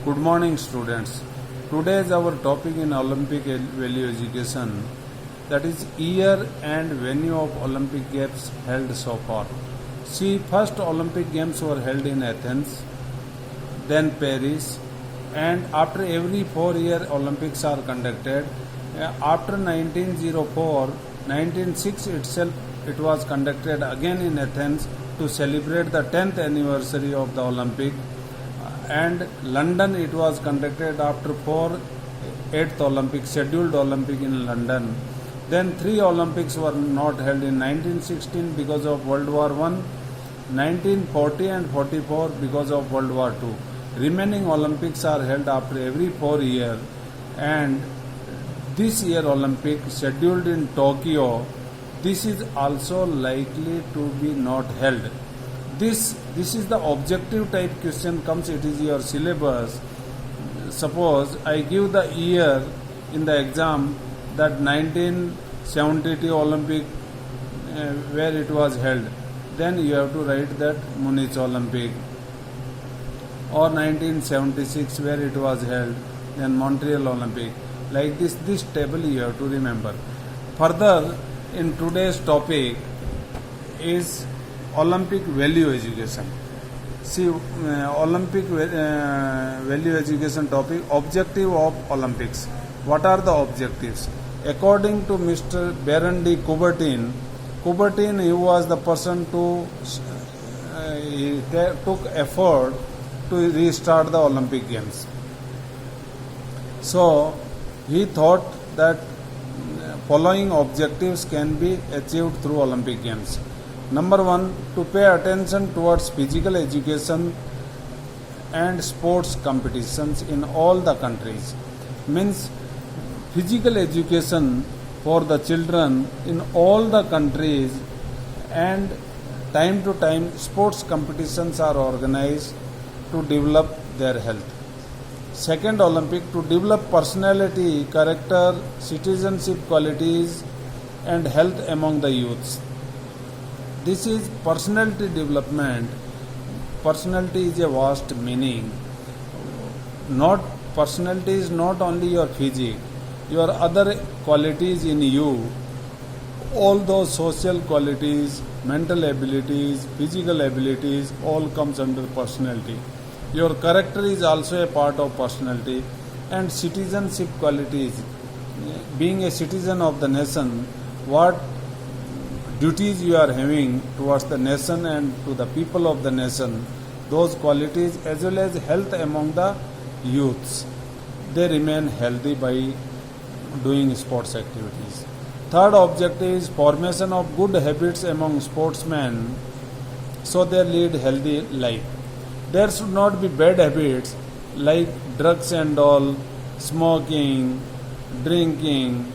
Good morning, students. Today is our topic in Olympic value education, that is year and venue of Olympic Games held so far. See, first Olympic Games were held in Athens, then Paris, and after every 4 year Olympics are conducted. After 1904, 1906 itself it was conducted again in Athens to celebrate the 10th anniversary of the Olympic. And London it was conducted after 8th Olympic, scheduled Olympic in London. Then 3 Olympics were not held in 1916 because of World War I, 1940 and 44 because of World War II. Remaining Olympics are held after every 4 years, and this year Olympic scheduled in Tokyo, this is also likely to be not held. This is the objective type question comes, it is your syllabus. Suppose I give the year in the exam that 1972 Olympic where it was held, then you have to write that Munich Olympic, or 1976 where it was held, then Montreal Olympic. Like this table you have to remember. Further, in today's topic is Olympic value education. See, Olympic value education topic, objective of Olympics. What are the objectives? According to Mr. Baron de Coubertin, he was the person he took effort to restart the Olympic Games. So, he thought that following objectives can be achieved through Olympic Games. Number 1, to pay attention towards physical education and sports competitions in all the countries. Means physical education for the children in all the countries, and time to time sports competitions are organized to develop their health. Second Olympic, to develop personality, character, citizenship qualities and health among the youths. This is personality development. Personality is a vast meaning. Personality is not only your physique, your other qualities in you, all those social qualities, mental abilities, physical abilities, all comes under personality. Your character is also a part of personality, and citizenship qualities. Being a citizen of the nation, what duties you are having towards the nation and to the people of the nation, those qualities, as well as health among the youths. They remain healthy by doing sports activities. Third objective is formation of good habits among sportsmen, so they lead healthy life. There should not be bad habits like drugs and all, smoking, drinking,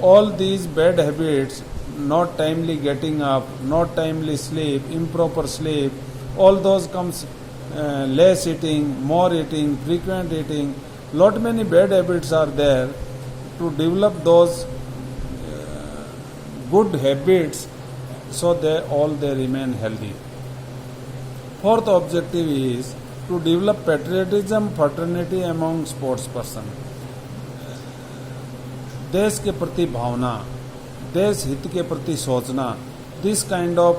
all these bad habits, not timely getting up, not timely sleep, improper sleep, all those comes, less eating, more eating, frequent eating, lot many bad habits are there. To develop those good habits, so they remain healthy. Fourth objective is to develop patriotism, fraternity among sports person. देश के प्रति भावना, देश हित के प्रति सोचना, this kind of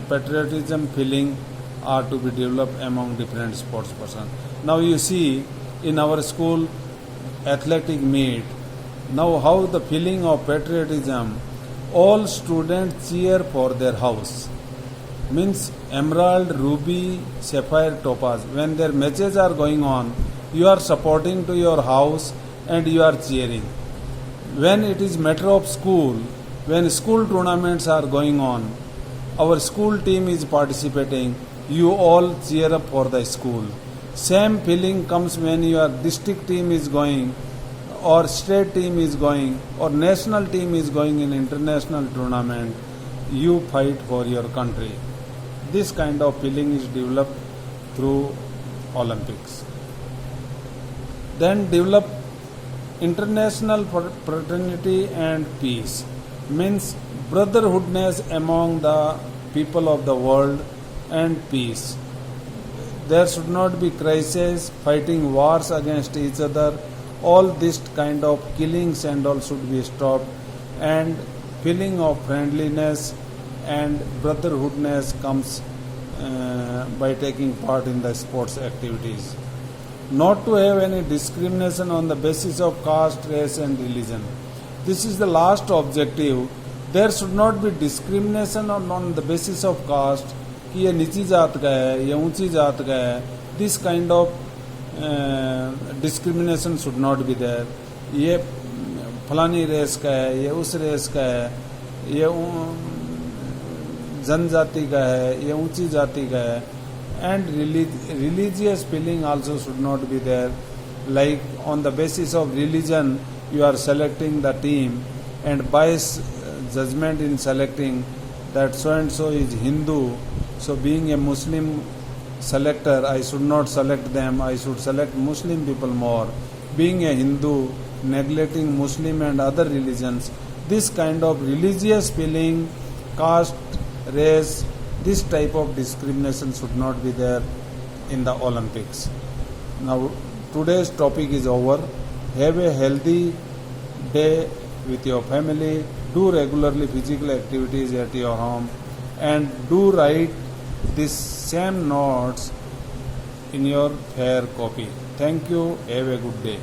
patriotism feeling are to be developed among different sports person. Now you see in our school athletic meet, now how the feeling of patriotism, all students cheer for their house. Means emerald, ruby, sapphire, topaz. When their matches are going on, you are supporting to your house and you are cheering. When it is matter of school, when school tournaments are going on, our school team is participating, you all cheer up for the school. Same feeling comes when your district team is going, or state team is going, or national team is going in international tournament, you fight for your country. This kind of feeling is developed through Olympics. Then develop international fraternity and peace. Means brotherhoodness among the people of the world and peace. There should not be crises, fighting wars against each other. All this kind of killings and all should be stopped, and feeling of friendliness and brotherhoodness comes by taking part in the sports activities. Not to have any discrimination on the basis of caste, race and religion. This is the last objective. There should not be discrimination on the basis of caste, कि ये नीची जात का है, ये ऊंची जात का है. This kind of discrimination should not be there. ये फलानी रेस का है, ये उस रेस का है, ये जनजाति का है, ये ऊंची जाति का है. And religious feeling also should not be there. Like on the basis of religion, you are selecting the team, and bias judgment in selecting that so and so is Hindu. So being a Muslim selector, I should not select them. I should select Muslim people more. Being a Hindu, neglecting Muslim and other religions. This kind of religious feeling, caste, race, this type of discrimination should not be there in the Olympics. Now, today's topic is over. Have a healthy day with your family. Do regularly physical activities at your home, and do write these same notes in your fair copy. Thank you. Have a good day.